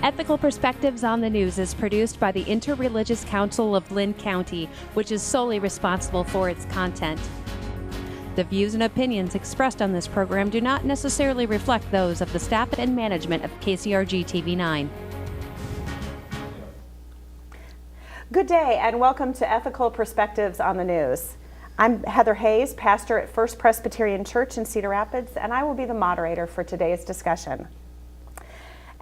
Ethical Perspectives on the News is produced by the Interreligious Council of Lynn County, which is solely responsible for its content. The views and opinions expressed on this program do not necessarily reflect those of the staff and management of KCRG TV9. Good day and welcome to Ethical Perspectives on the News. I'm Heather Hayes, pastor at First Presbyterian Church in Cedar Rapids, and I will be the moderator for today's discussion.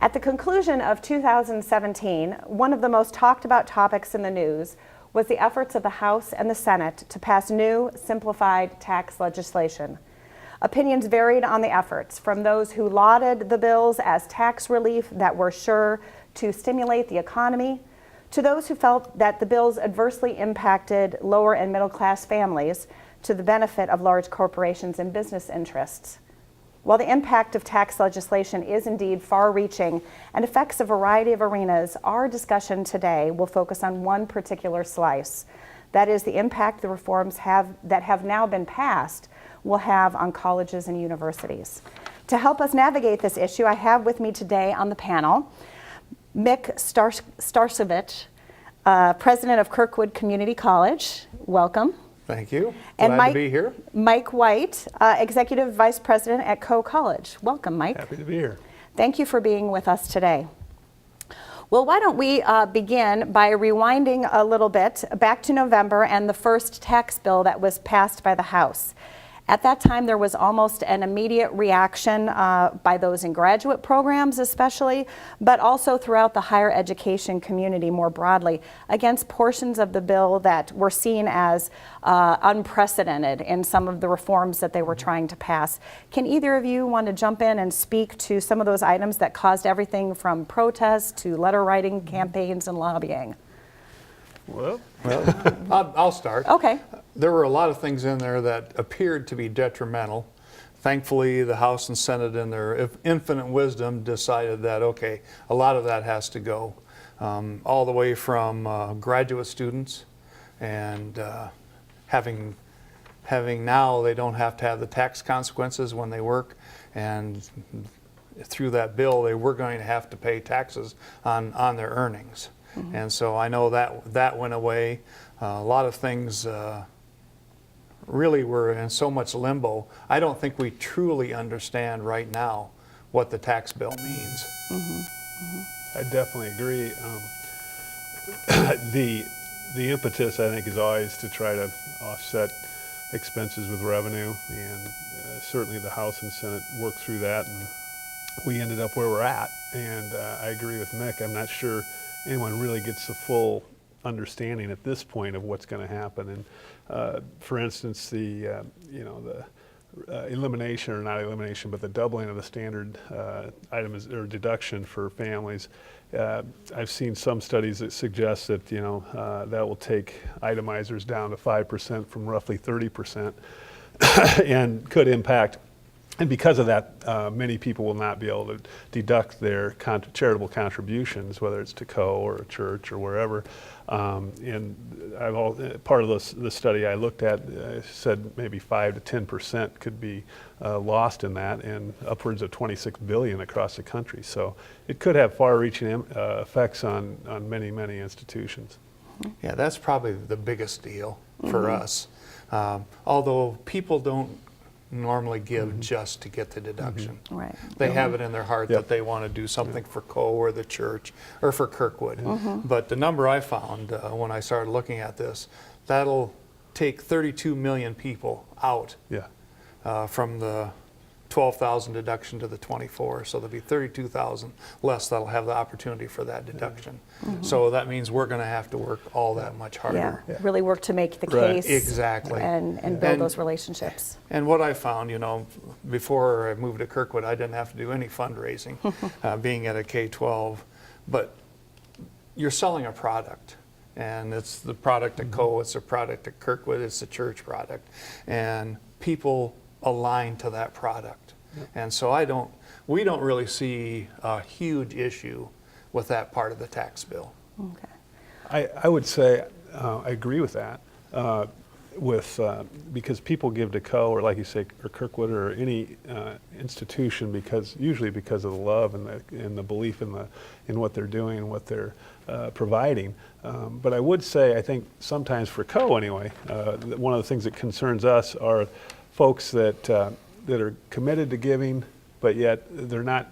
At the conclusion of 2017, one of the most talked about topics in the news was the efforts of the House and the Senate to pass new, simplified tax legislation. Opinions varied on the efforts, from those who lauded the bills as tax relief that were sure to stimulate the economy, to those who felt that the bills adversely impacted lower and middle class families to the benefit of large corporations and business interests. While the impact of tax legislation is indeed far-reaching and affects a variety of arenas, our discussion today will focus on one particular slice. That is the impact the reforms that have now been passed will have on colleges and universities. To help us navigate this issue, I have with me today on the panel Mick Starcevich, president of Kirkwood Community College. Welcome. Thank you. And Glad to be here. Mike White, executive vice president at Coe College. Welcome, Mike. Happy to be here. Thank you for being with us today. Well, why don't we begin by rewinding a little bit back to November and the first tax bill that was passed by the House. At that time, there was almost an immediate reaction by those in graduate programs especially, but also throughout the higher education community more broadly against portions of the bill that were seen as unprecedented in some of the reforms that they were trying to pass. Can either of you want to jump in and speak to some of those items that caused everything from protests to letter writing campaigns and lobbying? Well, I'll start. Okay. There were a lot of things in there that appeared to be detrimental. Thankfully, the House and Senate, in their infinite wisdom, decided that, okay, a lot of that has to go. All the way from graduate students and having now they don't have to have the tax consequences when they work, and through that bill they were going to have to pay taxes on their earnings. Mm-hmm. And so I know that went away. A lot of things really were in so much limbo. I don't think we truly understand right now what the tax bill means. Mm-hmm. Mm-hmm. I definitely agree. The impetus, I think, is always to try to offset expenses with revenue, and certainly the House and Senate worked through that, and we ended up where we're at. And I agree with Mick. I'm not sure anyone really gets the full understanding at this point of what's going to happen. And for instance, the elimination, or not elimination, but the doubling of the standard item or deduction for families. I've seen some studies that suggest that that will take itemizers down to 5% from roughly 30%, and could impact. And because of that, many people will not be able to deduct their charitable contributions, whether it's to Coe or a church or wherever. And part of the study I looked at said maybe 5 to 10% could be lost in that, and upwards of $26 billion across the country. So it could have far-reaching effects on many, many institutions. Yeah, that's probably the biggest deal for us. Although people don't normally give just to get the deduction. Right. They have it in their heart that they want to do something for Coe or the church or for Kirkwood. But the number I found when I started looking at this, that'll take 32 million people out from the 12,000 deduction to the 24. So there'll be 32,000 less that'll have the opportunity for that deduction. So that means we're going to have to work all that much harder. Yeah, really work to make the case. Exactly. And build those relationships. And what I found, before I moved to Kirkwood, I didn't have to do any fundraising, being at a K-12. But you're selling a product, and it's the product at Coe, it's a product at Kirkwood, it's a church product, and people align to that product. And so we don't really see a huge issue with that part of the tax bill. Okay. I would say I agree with that. because people give to Co, or like you say, or Kirkwood, or any institution usually because of the love and the belief in what they're doing and what they're providing. But I would say, I think sometimes for Co anyway, one of the things that concerns us are folks that are committed to giving, but yet they're not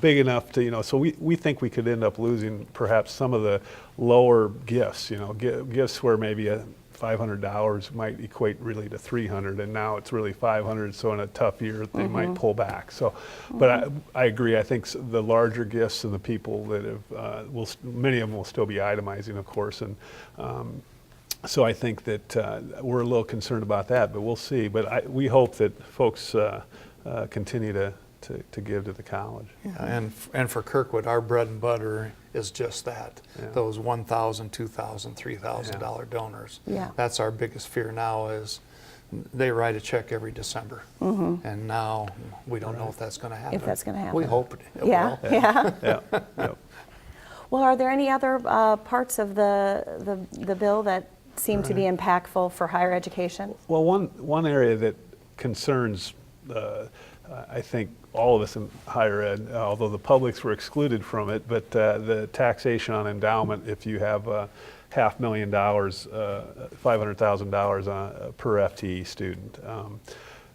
big enough to, so we think we could end up losing perhaps some of the lower gifts, gifts where maybe $500 might equate really to $300, and now it's really $500, so in a tough year they might pull back. So, but I agree, I think the larger gifts and the people that have, many of them will still be itemizing, of course, and so I think that we're a little concerned about that, but we'll see. But we hope that folks continue to give to the college. Yeah, and for Kirkwood, our bread and butter is just that. Yeah. Those $1,000, $2,000, $3,000 donors. Yeah. That's our biggest fear now, is they write a check every December, and now we don't know if that's going to happen. If that's going to happen. We hope it will. Yeah. Yeah. Well, are there any other parts of the bill that seem to be impactful for higher education? Well, one area that concerns, I think, all of us in higher ed, although the publics were excluded from it, but the taxation on endowment, if you have $500,000, $500,000 per FTE student.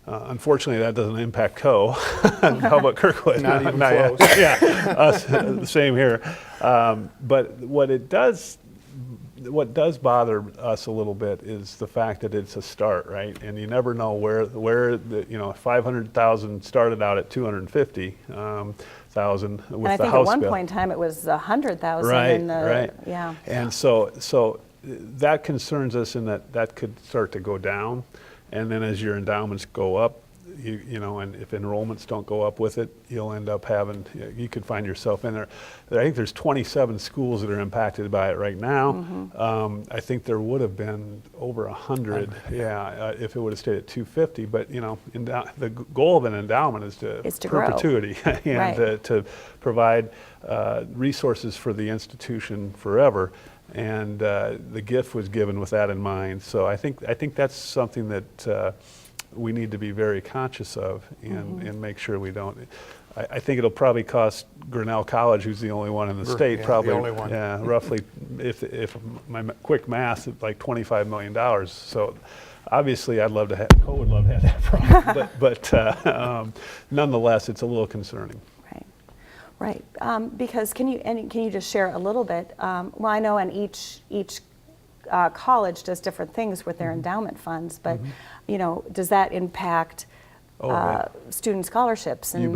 Unfortunately, that doesn't impact Co. How about Kirkwood? Not even close. Yeah, us, same here. But what does bother us a little bit is the fact that it's a start, right? And you never know where the 500,000 started out at 250,000 with the House bill. And I think at one point in time it was 100,000. Right. Yeah. And so that concerns us in that could start to go down, and then as your endowments go up, and if enrollments don't go up with it, you'll end up you could find yourself in there. I think there's 27 schools that are impacted by it right now. I think there would have been over 100, if it would have stayed at 250. But the goal of an endowment is to perpetuity and to provide resources for the institution forever. And the gift was given with that in mind. So I think that's something that we need to be very conscious of and make sure we don't. I think it'll probably cost Grinnell College, who's the only one in the state, probably the only one. Roughly, if my quick math, like $25 million. So obviously, I would love to have that problem, but nonetheless, it's a little concerning. Right. Because can you just share a little bit? Well, I know, and each college does different things with their endowment funds, but does that impact student scholarships and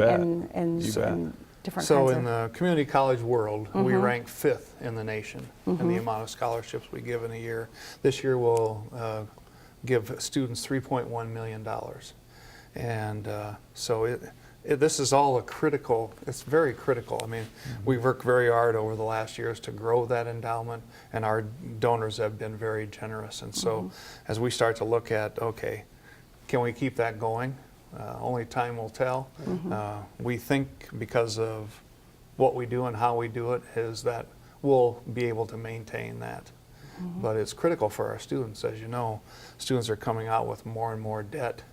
different so kinds in the community college world, we rank 5th in the nation in the amount of scholarships we give in a year. This year we'll give students $3.1 million, and so this is all it's very critical. I mean, we've worked very hard over the last years to grow that endowment, and our donors have been very generous. And so as we start to look at, okay, can we keep that going? Only time will tell. We think because of what we do and how we do it is that we'll be able to maintain that. But it's critical for our students. As you know, students are coming out with more and more debt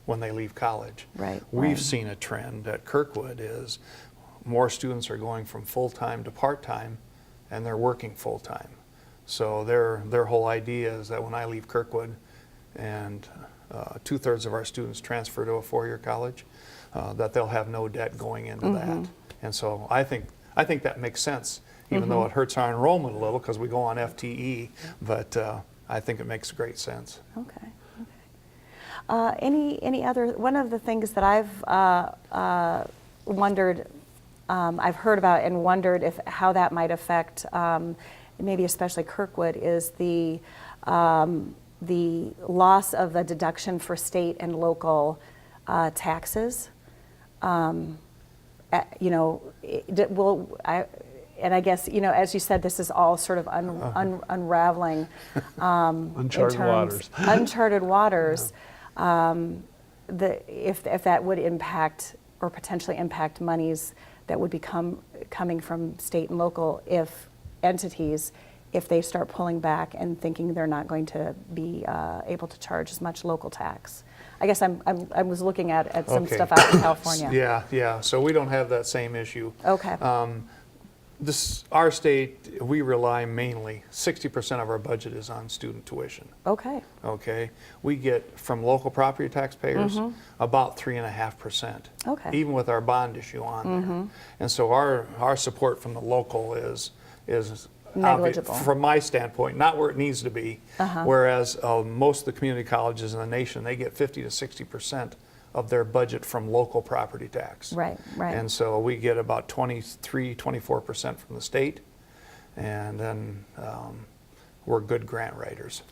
when they leave college. We've seen a trend at Kirkwood is more students are going from full-time to part-time, and they're working full-time. So their whole idea is that when I leave Kirkwood and 2/3 of our students transfer to a 4-year college, that they'll have no debt going into that. And so I think that makes sense, even though it hurts our enrollment a little because we go on FTE, but I think it makes great sense. Okay. Any other, one of the things that I've wondered, I've heard about and wondered how that might affect, maybe especially Kirkwood, is the loss of the deduction for state and local taxes. And I guess, as you said, this is all sort of unraveling uncharted waters. If that would impact or potentially impact monies that would be coming from state and local entities if they start pulling back and thinking they're not going to be able to charge as much local tax? I guess I was looking at some Okay. stuff out in California. Yeah. So we don't have that same issue. Okay. Our state, we rely mainly, 60% of our budget is on student tuition. Okay. Okay, we get from local property taxpayers about 3.5%. Okay. Even with our bond issue on there, and so our support from the local is Negligible. from my standpoint, not where it needs to be. Whereas most of the community colleges in the nation, they get 50 to 60% of their budget from local property tax. Right. And so we get about 23, 24% from the state, and then we're good grant writers.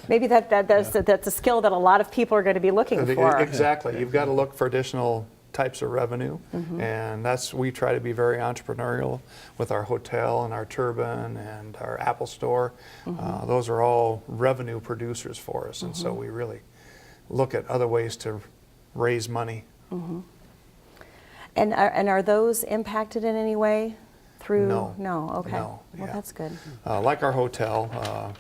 Maybe that's a skill that a lot of people are going to be looking for. Exactly. You've got to look for additional types of revenue, and we try to be very entrepreneurial with our hotel and our turbine and our Apple store. Those are all revenue producers for us, and so we really look at other ways to raise money. And are those impacted in any way through? No. Okay. No. Well, Yeah. that's good. Like our hotel,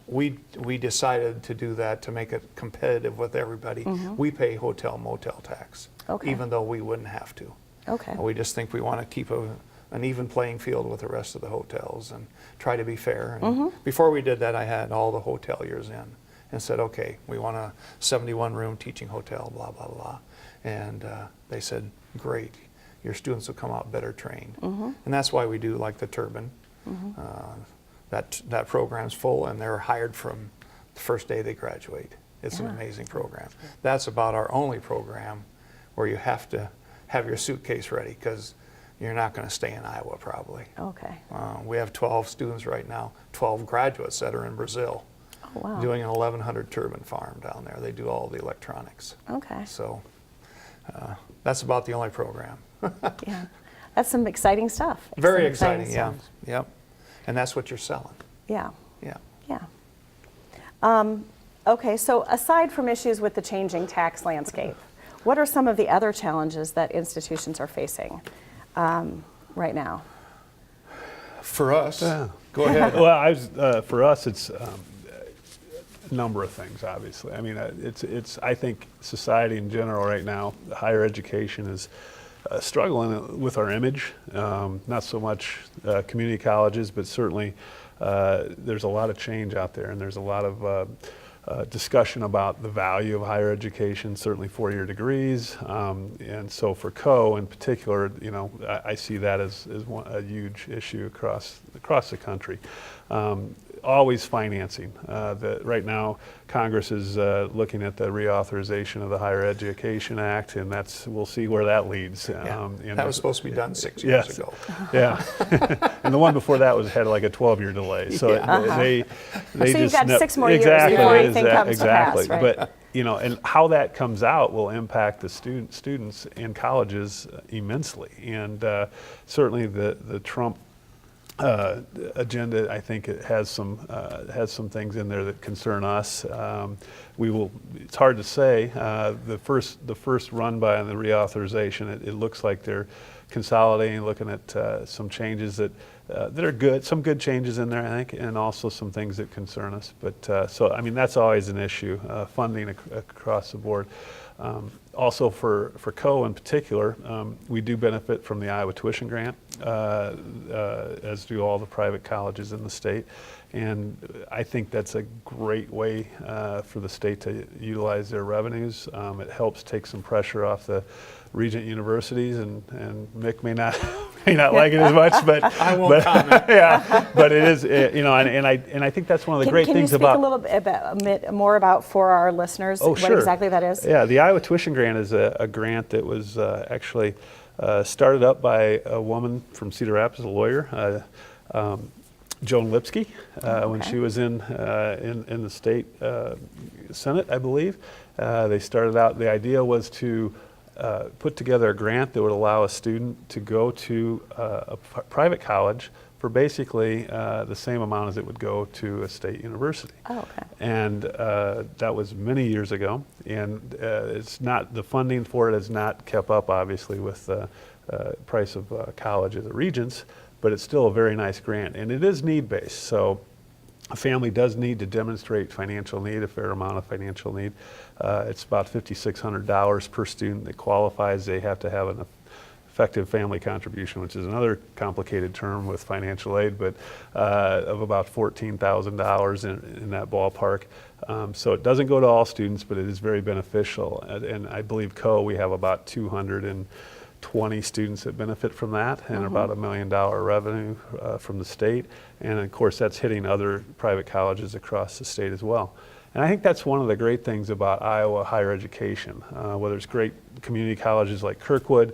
we decided to do that to make it competitive with everybody. We pay hotel motel tax, Okay. even though we wouldn't have to. Okay. We just think we want to keep an even playing field with the rest of the hotels and try to be fair. And before we did that, I had all the hoteliers in and said, okay, we want a 71-room teaching hotel, blah, blah, blah. And they said, great, your students will come out better trained. And that's why we do like the turbine. That program's full, and they're hired from the first day they graduate. It's an amazing program. That's about our only program where you have to have your suitcase ready, because you're not going to stay in Iowa probably. Okay. We have 12 students right now, 12 graduates that are in Brazil, Oh, wow. doing an 1,100 turbine farm down there. They do all the electronics. Okay. So that's about the only program. Yeah. That's some exciting stuff. Very Some exciting, yeah. stuff. Yep. And that's what you're selling. Yeah. Yeah. Yeah. Okay, so aside from issues with the changing tax landscape, what are some of the other challenges that institutions are facing right now? For us, Yeah. go ahead. Well, for us, it's a number of things. Obviously, I mean, it's. I think society in general right now, higher education is struggling with our image. Not so much community colleges, but certainly there's a lot of change out there, and there's a lot of discussion about the value of higher education, certainly four-year degrees, and so for Co in particular, you know, I see that as a huge issue across the country. Always financing. Right now, Congress is looking at the reauthorization of the Higher Education Act, and we'll see where that leads. Yeah. And That was supposed to be done 6 years Yes. ago. Yeah, and the one before that had like a 12-year delay. So they So you've just got 6 more years exactly, before anything comes to pass, exactly. right? But you know, and how that comes out will impact the students in colleges immensely, and certainly the Trump agenda, I think it has some things in there that concern us. It's hard to say. The first run by on the reauthorization, it looks like they're consolidating, looking at some changes that are good, some good changes in there, I think, and also some things that concern us. But so I mean, that's always an issue, funding across the board. Also for Co in particular, we do benefit from the Iowa tuition grant, as do all the private colleges in the state. And I think that's a great way for the state to utilize their revenues. It helps take some pressure off the regent universities, and Mick may not like it as much, but I won't comment. Yeah, but it is, you know, and I think that's one of the great things about. Can you speak a bit more about for our listeners what sure. exactly that is? Yeah, the Iowa tuition grant is a grant that was actually started up by a woman from Cedar Rapids, a lawyer, Joan Lipsky, when she was in the state Senate, I believe. They started out. The idea was to put together a grant that would allow a student to go to a private college for basically the same amount as it would go to a state university. Oh, okay. And that was many years ago, and it's not, the funding for it has not kept up, obviously, with price of college at the Regents, but it's still a very nice grant, and it is need-based. So a family does need to demonstrate financial need, a fair amount of financial need. It's about $5,600 per student that qualifies. They have to have an effective family contribution, which is another complicated term with financial aid, but of about $14,000 in that ballpark. So it doesn't go to all students, but it is very beneficial. And I believe we have about 220 students that benefit from that, and about $1 million revenue from the state. And of course, that's hitting other private colleges across the state as well. And I think that's one of the great things about Iowa higher education, whether it's great community colleges like Kirkwood,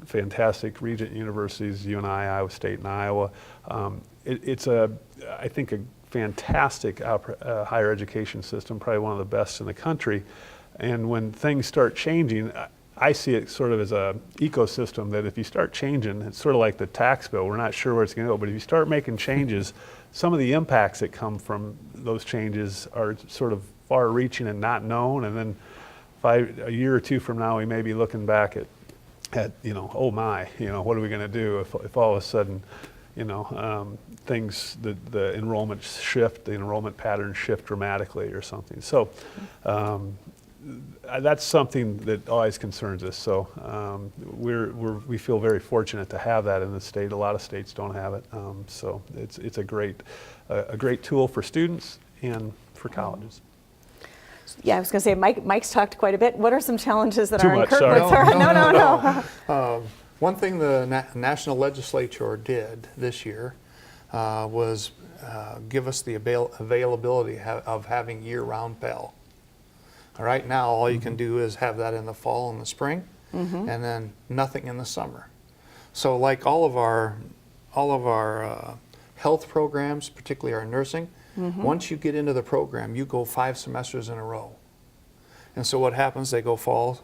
fantastic Regent universities, UNI, Iowa State, and Iowa. It's I think, a fantastic higher education system, probably one of the best in the country. And when things start changing, I see it sort of as a ecosystem that if you start changing, it's sort of like the tax bill. We're not sure where it's going to go, but if you start making changes, some of the impacts that come from those changes are sort of far-reaching and not known. And then a year or two from now, we may be looking back at oh my, what are we going to do if all of a sudden, things, the enrollment shift, the enrollment patterns shift dramatically or something. So that's something that always concerns us. So we feel very fortunate to have that in the state. A lot of states don't have it. So it's a great tool for students and for colleges. Yeah, I was going to say, Mike's talked quite a bit. What are some challenges that Too are in much, Kirkwood? sorry. No. One thing the National Legislature did this year was give us the availability of having year-round Pell. Right now, all you can do is have that in the fall and the spring, and then nothing in the summer. So, like all of our health programs, particularly our nursing, once you get into the program, you go 5 semesters in a row. And so what happens? They go fall,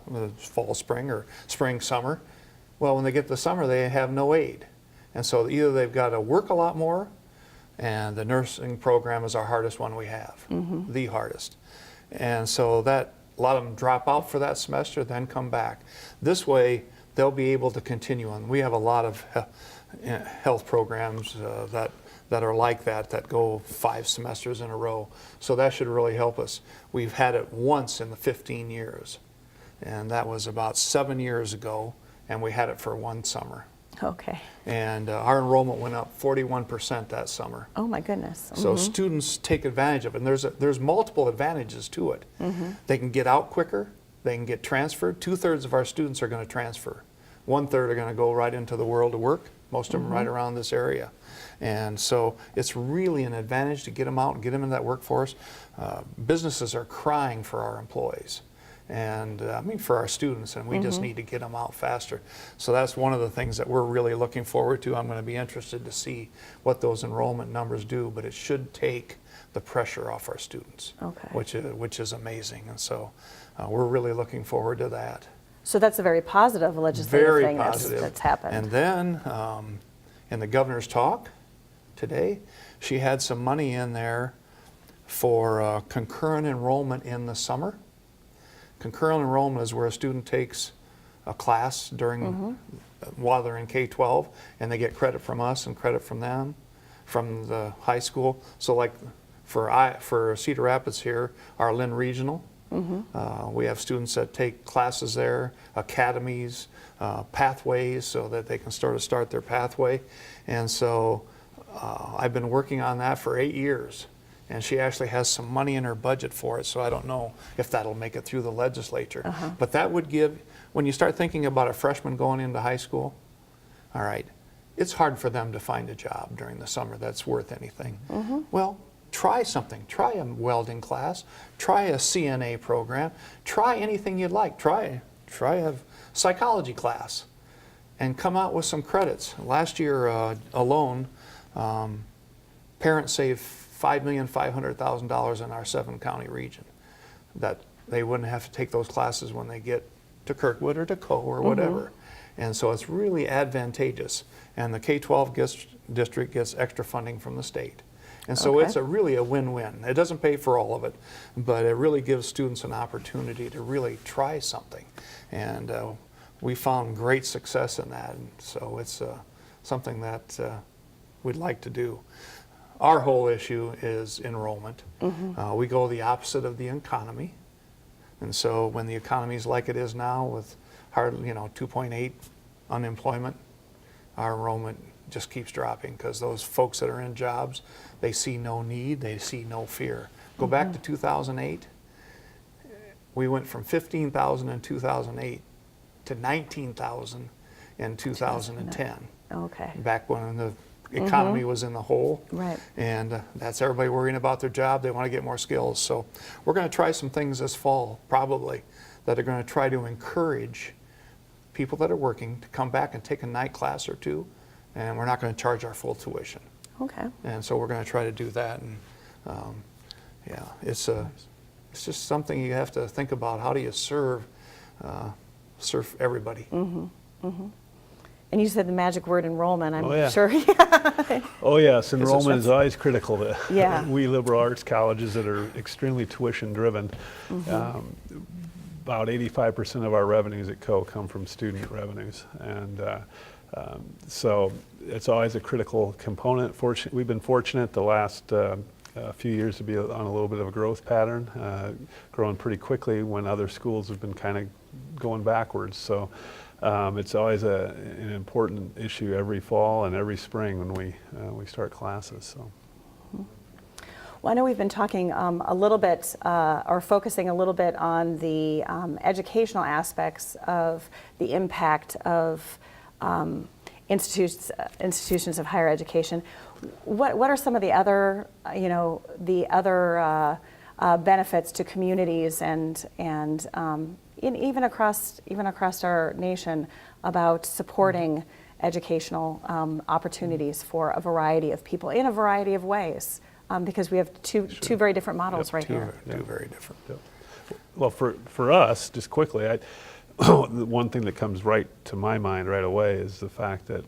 spring, or spring, summer. Well, when they get to the summer, they have no aid, and so either they've got to work a lot more, and the nursing program is our hardest one we have, the hardest. And so that a lot of them drop out for that semester, then come back. This way, they'll be able to continue on. We have a lot of health programs that are like that go 5 semesters in a row. So that should really help us. We've had it once in the 15 years, and that was about 7 years ago, and we had it for 1 summer. Okay. And our enrollment went up 41% that summer. Oh my goodness. So students take advantage of it, and there's multiple advantages to it. They can get out quicker, they can get transferred. 2/3 of our students are going to transfer. 1/3 are going to go right into the world of work, most of them right around this area. And so it's really an advantage to get them out and get them in that workforce. Businesses are crying for our employees. And for our students, and we just need to get them out faster. So that's one of the things that we're really looking forward to. I'm going to be interested to see what those enrollment numbers do, but it should take the pressure off our students, which is amazing. And so we're really looking forward to that. So that's a very positive legislative thing that's happened. And then in the governor's talk today, she had some money in there for concurrent enrollment in the summer. Concurrent enrollment is where a student takes a class during while they're in K-12, and they get credit from us and credit from them, from the high school. So like for Cedar Rapids here, our Lynn Regional, we have students that take classes there, academies, pathways, so that they can start their pathway. And so I've been working on that for 8 years. And she actually has some money in her budget for it, so I don't know if that'll make it through the legislature. But that would give, when you start thinking about a freshman going into high school, all right, it's hard for them to find a job during the summer that's worth anything. Well, try something. Try a welding class. Try a CNA program. Try anything you'd like. Try a psychology class and come out with some credits. Last year alone, parents saved $5,500,000 in our 7-county region, that they wouldn't have to take those classes when they get to Kirkwood or to Coe or whatever. And so it's really advantageous. And the K-12 district gets extra funding from the state. And so it's really a win-win. It doesn't pay for all of it, but it really gives students an opportunity to really try something. And we found great success in that, and so it's something that we'd like to do. Our whole issue is enrollment. We go the opposite of the economy, and so when the economy is like it is now with hardly 2.8 unemployment, our enrollment just keeps dropping because those folks that are in jobs, they see no need, they see no fear. Go back to 2008, we went from 15,000 in 2008 to 19,000 in 2010. Okay. Back when the economy was in the hole. Right. And that's everybody worrying about their job. They want to get more skills. So we're going to try some things this fall, probably, that are going to try to encourage people that are working to come back and take a night class or two, and we're not going to charge our full tuition. Okay. And so we're going to try to do that. And yeah, it's just something you have to think about. How do you serve everybody? And you said the magic word enrollment, I'm Oh, yeah. sure. Oh yes, enrollment is always critical to Yeah. we liberal arts colleges that are extremely tuition driven. About 85% of our revenues at Co come from student revenues, and so it's always a critical component. We've been fortunate the last few years to be on a little bit of a growth pattern, growing pretty quickly when other schools have been kind of going backwards. So it's always an important issue every fall and every spring when we start classes. So. Well, I know we've been talking a little bit, or focusing a little bit on the educational aspects of the impact of institutions of higher education. What are some of the other, benefits to communities and even across our nation about supporting educational opportunities for a variety of people in a variety of ways? Because we have two very different models right here. Two very different. Yep. Well, for us, just quickly, the one thing that comes right to my mind right away is the fact that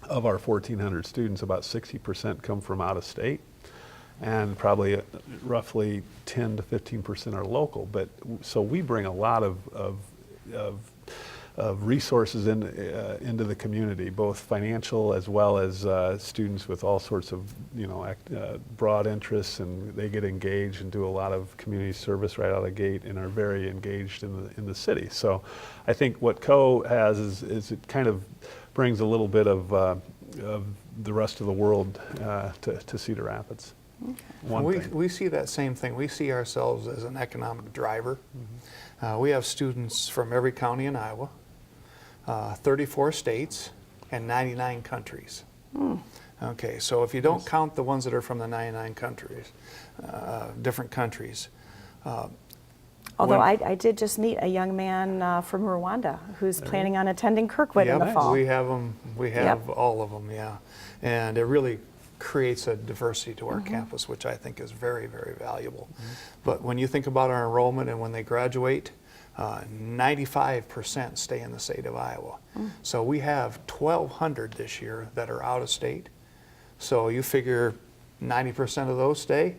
of our 1,400 students, about 60% come from out of state, and probably roughly 10 to 15% are local. But so we bring a lot of resources into the community, both financial as well as students with all sorts of broad interests, and they get engaged and do a lot of community service right out of the gate and are very engaged in the city. So I think what Co has is it kind of brings a little bit of the rest of the world to Cedar Rapids. Okay. We see that same thing. We see ourselves as an economic driver. We have students from every county in Iowa, 34 states, and 99 countries. Okay, so if you don't count the ones that are from the 99 countries, different countries. Although I did just meet a young man from Rwanda who's planning on attending Kirkwood in the fall. We have them. We have all of them. Yeah, and it really creates a diversity to our campus, which I think is very, very valuable. But when you think about our enrollment and when they graduate, 95% stay in the state of Iowa. So we have 1,200 this year that are out of state. So you figure 90% of those stay.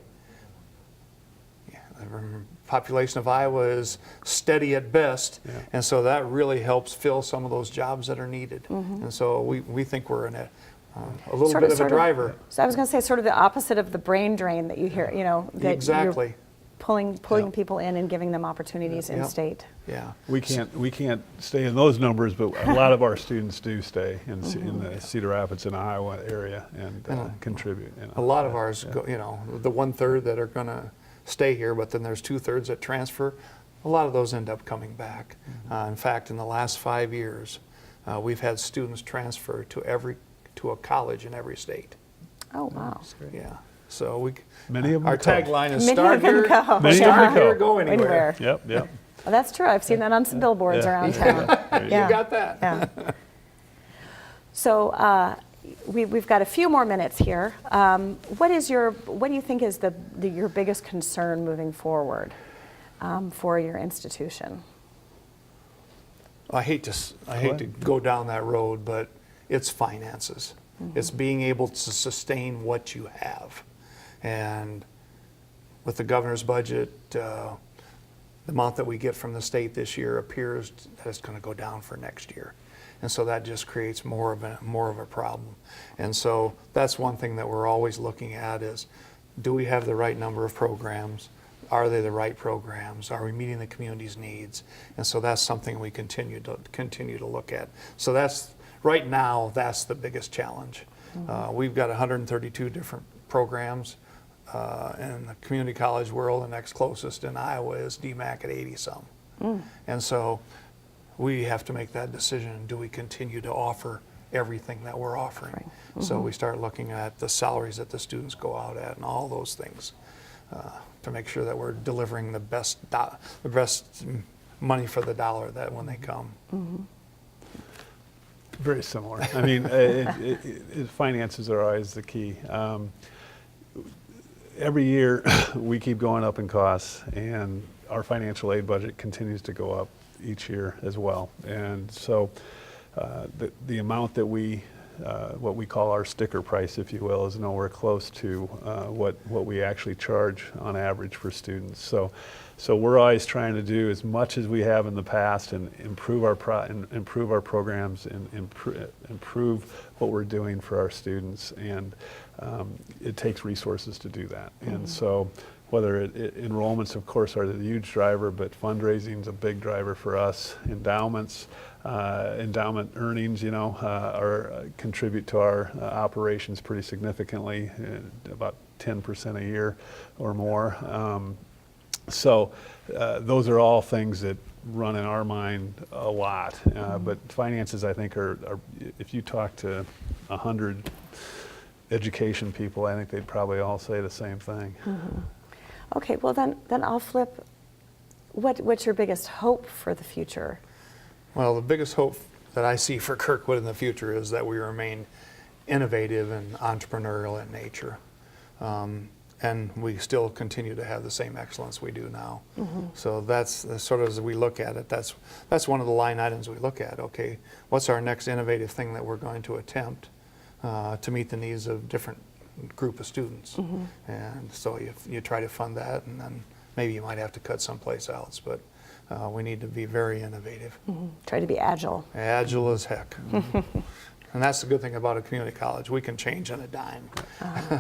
Yeah, the population of Iowa is steady at best, and so that really helps fill some of those jobs that are needed. And so we think we're in a little bit of a driver. So I was going to say sort of the opposite of the brain drain that you hear, that Exactly. you're pulling people in and giving them opportunities in state. Yeah. We can't stay in those numbers, but a lot of our students do stay in the Cedar Rapids and Iowa area and contribute. A lot of ours go, the 1/3 that are going to stay here, but then there's 2/3 that transfer. A lot of those end up coming back. In fact, in the last 5 years, we've had students transfer to a college in every state. Oh, wow. Yeah. So Many of them our go. tagline is Many start of them here, go. Many of start them here, go. go anywhere. Yep. Well, that's true. I've seen that on some billboards around town. You got that. Yeah. So we've got a few more minutes here. What do you think is your biggest concern moving forward for your institution? I hate to go down that road, but it's finances. It's being able to sustain what you have. And with the governor's budget, the amount that we get from the state this year appears that it's going to go down for next year. And so that just creates more of a problem. And so that's one thing that we're always looking at is, do we have the right number of programs? Are they the right programs? Are we meeting the community's needs? And so that's something we continue to look at. So that's, right now, that's the biggest challenge. We've got 132 different programs in the community college world. The next closest in Iowa is DMAC at 80-some. And so we have to make that decision. Do we continue to offer everything that we're offering? Right. So we start looking at the salaries that the students go out at and all those things to make sure that we're delivering the best money for the dollar that when they come. Very similar. I mean, finances are always the key. Every year we keep going up in costs, and our financial aid budget continues to go up each year as well. And so the amount that what we call our sticker price, if you will, is nowhere close to what we actually charge on average for students. So we're always trying to do as much as we have in the past and improve our programs and improve what we're doing for our students. And it takes resources to do that. And so whether enrollments, of course, are the huge driver, but fundraising is a big driver for us. Endowment earnings, contribute to our operations pretty significantly, about 10% a year or more. So those are all things that run in our mind a lot. But finances, I think, are if you talk to 100 education people, I think they'd probably all say the same thing. Okay, well then I'll flip. What's your biggest hope for the future? Well, the biggest hope that I see for Kirkwood in the future is that we remain innovative and entrepreneurial in nature. And we still continue to have the same excellence we do now. So that's sort of, as we look at it, that's one of the line items we look at. Okay, what's our next innovative thing that we're going to attempt to meet the needs of different group of students? And so you try to fund that, and then maybe you might have to cut someplace else, but we need to be very innovative. Try to be agile. Agile as heck. And that's the good thing about a community college. We can change on a dime.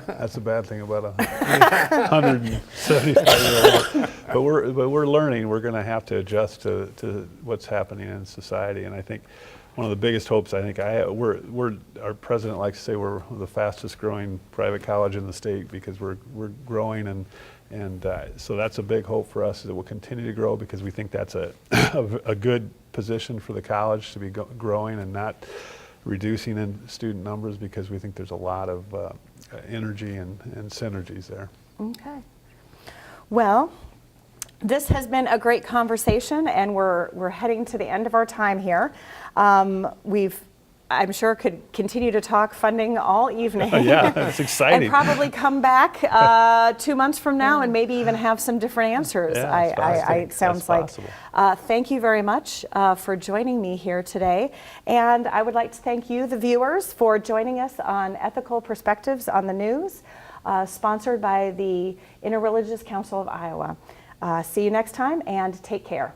That's the bad thing about a 175-year-old. But we're learning. We're going to have to adjust to what's happening in society. And I think one of the biggest hopes our president likes to say we're the fastest growing private college in the state because we're growing, and so that's a big hope for us, is that we'll continue to grow, because we think that's a good position for the college to be growing and not reducing in student numbers, because we think there's a lot of energy and synergies there. Okay. Well, this has been a great conversation, and we're heading to the end of our time here. I'm sure could continue to talk funding all evening. Yeah, that's exciting. And probably come back 2 months from now and maybe even have some different answers. Yeah, it sounds like. Thank you very much for joining me here today. And I would like to thank you, the viewers, for joining us on Ethical Perspectives on the News, sponsored by the Interreligious Council of Iowa. See you next time, and take care.